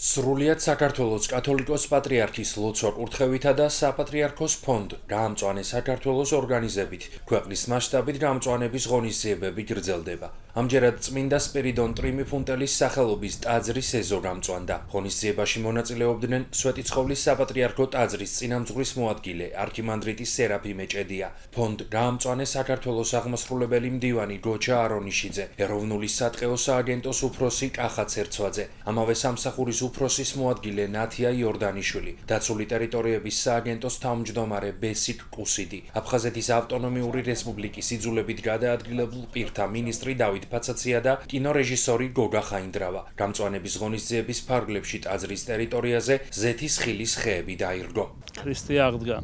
სრულიად საქართველოს კათოლიკოს პატრიარქის ლოცვა კურთხევითა და საპატრიარქოს ფონდ გაამწვანე საქართველოს ორგანიზებით ქვეყნის მასშტაბით გამწვანების ღონისძიებები გრძელდება. ამჯერად წმინდა სპირიდონ ტრიმიფუნტელის სახელობის ტაძრის ეზო გამწვანდა. ღონისძიებაში მონაწილეობდნენ სვეტიცხოვლის საპატრიარქო ტაძრის წინამძღვრის მოადგილე არქიმანდრიტი სერაფიმე ჭედია, ფონდ გაამწვანე საქართველოს აღმასრულებელი მდივანი გოჩა არონიშიძე, ეროვნული სატყეო სააგენტოს უფროსი კახა ცერცვაძე, ამავე სამსახურის უფროსის მოადგილე ნათია იორდანიშვილი, დაცული ტერიტორიების სააგენტოს თავმჯდომარე ბესიკ კუსიდი, აფხაზეთის ავტონომიური რესპუბლიკის იძულებით გადაადგილებულ პირთა მინისტრი დავით ფაცაცია და კინორეჟისორი გოგა ხაინდრავა. გამწვანების ღონისძიების ფარგლებში ტაძრის ტერიტორიაზე ზეთის ხილის ხეები დაირგო. ქრისტე აღდგა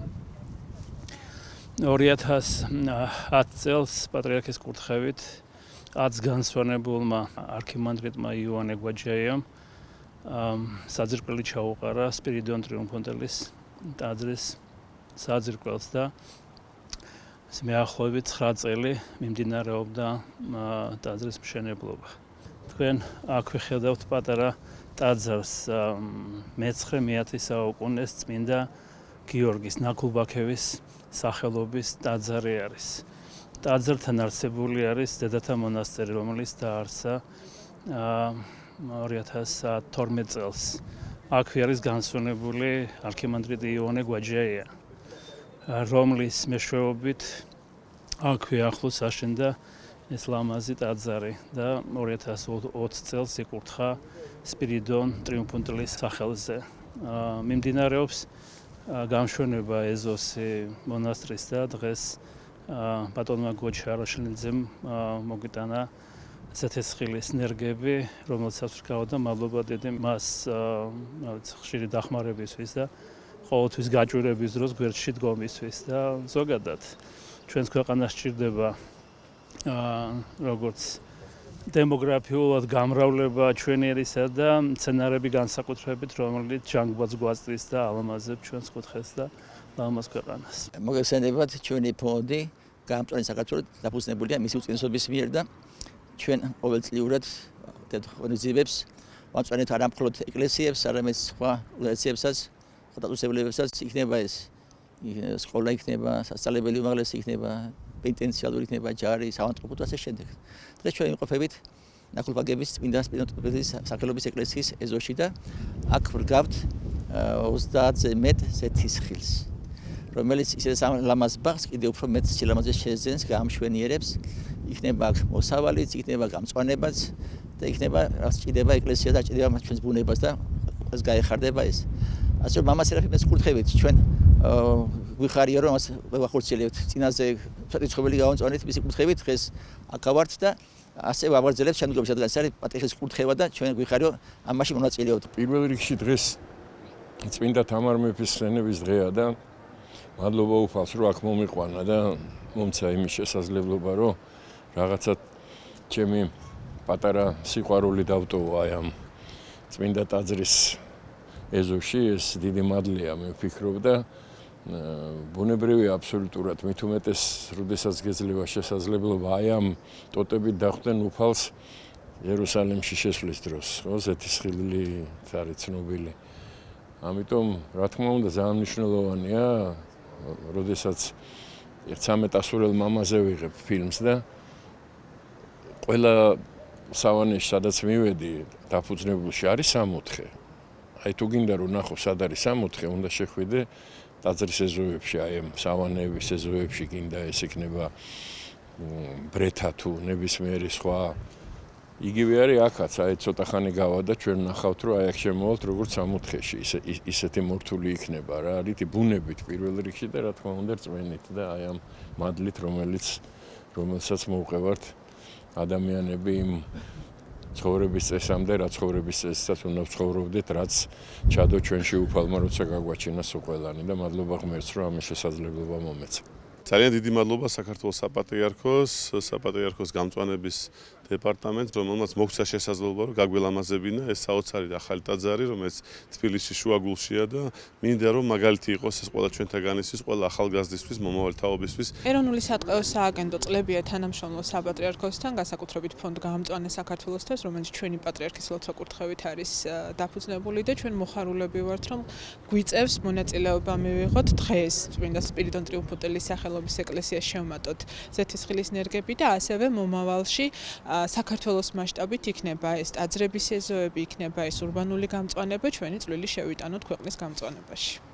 2010 წელს პატრიარქის კურთხევით 10 განსვანებულმა არქიმანდრიტმა იოანე გვაჯაიამ საძირკველი ჩაუყარა სპირიდონ ტრიმიფუნტელის ტაძრის საძირკველს და მეახლოებით 9 წელი მიმდინარეობდა ტაძრის მშენებლობა. თქვენ აქვე ხედავთ პატარა ტაძარს მე-9 საუკუნეს წმინდა გიორგის ნაკულბაქევის სახელობის ტაძარი არის. ტაძართან არსებული არის დედათა მონასტერი, რომელიც დაარსა 2012 წელს. აქვე არის განსვენებული არქიმანდრიტი იოანე გვაჯაია, რომლის მეშვეობით აქვე ახლოს აშენდა ეს ლამაზი ტაძარი და 2020 წელს იკურთხა სპირიდონ ტრიმიფუნტელის სახელზე. მიმდინარეობს გამშვენება ეზოსი მონასტრის და დღეს ბატონმა გოჩა არონიშიძემ მოგიტანა ზეთისხილის ნერგები, რომელსაც ვსკავდა მადლობა დიდი მას ხშირი დახმარებისთვის და ყოველთვის გაჭირების დროს გვერდში დგომისთვის და ზოგადად ჩვენს ქვეყანას სჭირდება როგორც დემოგრაფიულად გამრავლება ჩვენიერისა და მცენარები განსაკუთრებით, რომელიც ჯანგბადს გვაწვის და ალამაზებს ჩვენს კუთხეს და ლამაზ ქვეყანას. მოგესალმებათ, ჩვენი ფონდი გაამწვანე საქართველოს დაფუძნებულია მისი უწყინესობის მიერ და ჩვენ ყოველწლიურად ღონისძიებებს ვამწვანებთ არა მხოლოდ ეკლესიებს, არამედ სხვა ორგანიზაციებსაც, დაწესებულებებსაც, იქნება ეს სკოლა, იქნება სასწავლებელი უმაღლესი, იქნება პენტენციალური, იქნება ჯარი, საავადმყოფო და ასე შემდეგ. დღეს ჩვენ ვიმყოფებით ნაკულბაქევის წმინდა სპირიდონ ტრიმიფუნტელის სახელობის ეკლესიის ეზოში და აქ ვდგავთ 30-ზე მეტ ზეთისხილს, რომელიც ისეთ ლამაზ ბაღს კიდევ უფრო მეტ სილამაზეს შეძენს, გაამშვენიერებს. იქნება აქ მოსავალიც, იქნება გამწვანებაც და იქნება რაც ჭირდება ეკლესია და ჭირდება ჩვენს ბუნებას და ეს გაეხარდება ეს. ასე რომ მამას სერაფიმეს კურთხევით ჩვენ ვიხარია რომ მას ვახორციელებთ. წინაზე სვეტიცხოველი გავამწვანეთ მისი კურთხევით, დღეს აქ ვართ და ასე ვაბრძანებთ შემდგომში, რადგან ეს არის პატრიარქის კურთხევა და ჩვენ ვიხარია ამაში მონაწილეობთ. პირველ რიგში დღეს წმინდა თამარ მეფის ხსენების დღეა და მადლობა უფალს რომ აქ მომიყვანა და მომცა იმის შესაძლებლობა რომ რაღაცა ჩემი პატარა სიყვარული დავტოვა აი ამ წმინდა ტაძრის ეზოში. ეს დიდი მადლია მე ვფიქრობ და ბუნებრივია აბსოლუტურად, მით უმეტეს როდესაც გეძლევა შესაძლებლობა აი ამ ტოტებით დახვდნენ უფალს იერუსალიმში შესვლის დროს, ხო, ზეთისხილი არის ცნობილი. ამიტომ რა თქმა უნდა ძალიან მნიშვნელოვანია, როდესაც 13 ასურელ მამაზე ვიღებ ფილმს და ყველა სავანეში სადაც მივედი დაფუძნებულში არის 64. აი თუ გინდა რომ ნახო სად არის 64, უნდა შეხვიდე ტაძრის ეზოებში, აი ამ სავანეების ეზოებში გინდა ეს იქნება ბრეთა თუ ნებისმიერი სხვა. იგივე არის აქაც, აი ცოტა ხანი გავა და ჩვენ ნახავთ რომ აი აქ შემოვალთ როგორც 64-ში, ისეთი მორთული იქნება რა, რითი ბუნებით პირველ რიგში და რა თქმა უნდა რწმენით და აი ამ მადლით რომელსაც მოვყევართ ადამიანები იმ ცხოვრების წესამდე, რა ცხოვრების წესსაც უნდა ვცხოვრობდეთ, რაც ჩადო ჩვენში უფალმა როცა გაგვაჩინა სოყველანი და მადლობა ღმერთს რომ ამის შესაძლებლობა მომეცა. ძალიან დიდი მადლობა საქართველოს საპატრიარქოს გამწვანების დეპარტამენტს, რომელმაც მოგვცა შესაძლებლობა, რომ გაგველამაზებინა ეს საოცარი და ახალი ტაძარი, რომელიც თბილისში შუაგულშია და მინდა რომ მაგალითი იყოს ეს ყველა ჩვენთაგანისთვის, ყველა ახალგაზრდისთვის, მომავალ თაობისთვის. ეროვნული სატყეო სააგენტო წლებია თანამშრომლობს საპატრიარქოსთან, განსაკუთრებით ფონდ გაამწვანე საქართველოსთვის, რომელიც ჩვენი პატრიარქის ლოცვა-კურთხევით არის დაფუძნებული და ჩვენ მოხარულები ვართ, რომ გვიწევს მონაწილეობა მივიღოთ დღეს წმინდა სპირიდონ ტრიუმფუტელის სახელობის ეკლესიას შევმატოთ ზეთისხილის ნერგები და ასევე მომავალში საქართველოს მასშტაბით იქნება ეს ტაძრების ეზოები, იქნება ეს ურბანული გამწვანება, ჩვენი წვლილი შევიტანოთ ქვეყნის გამწვანებაში.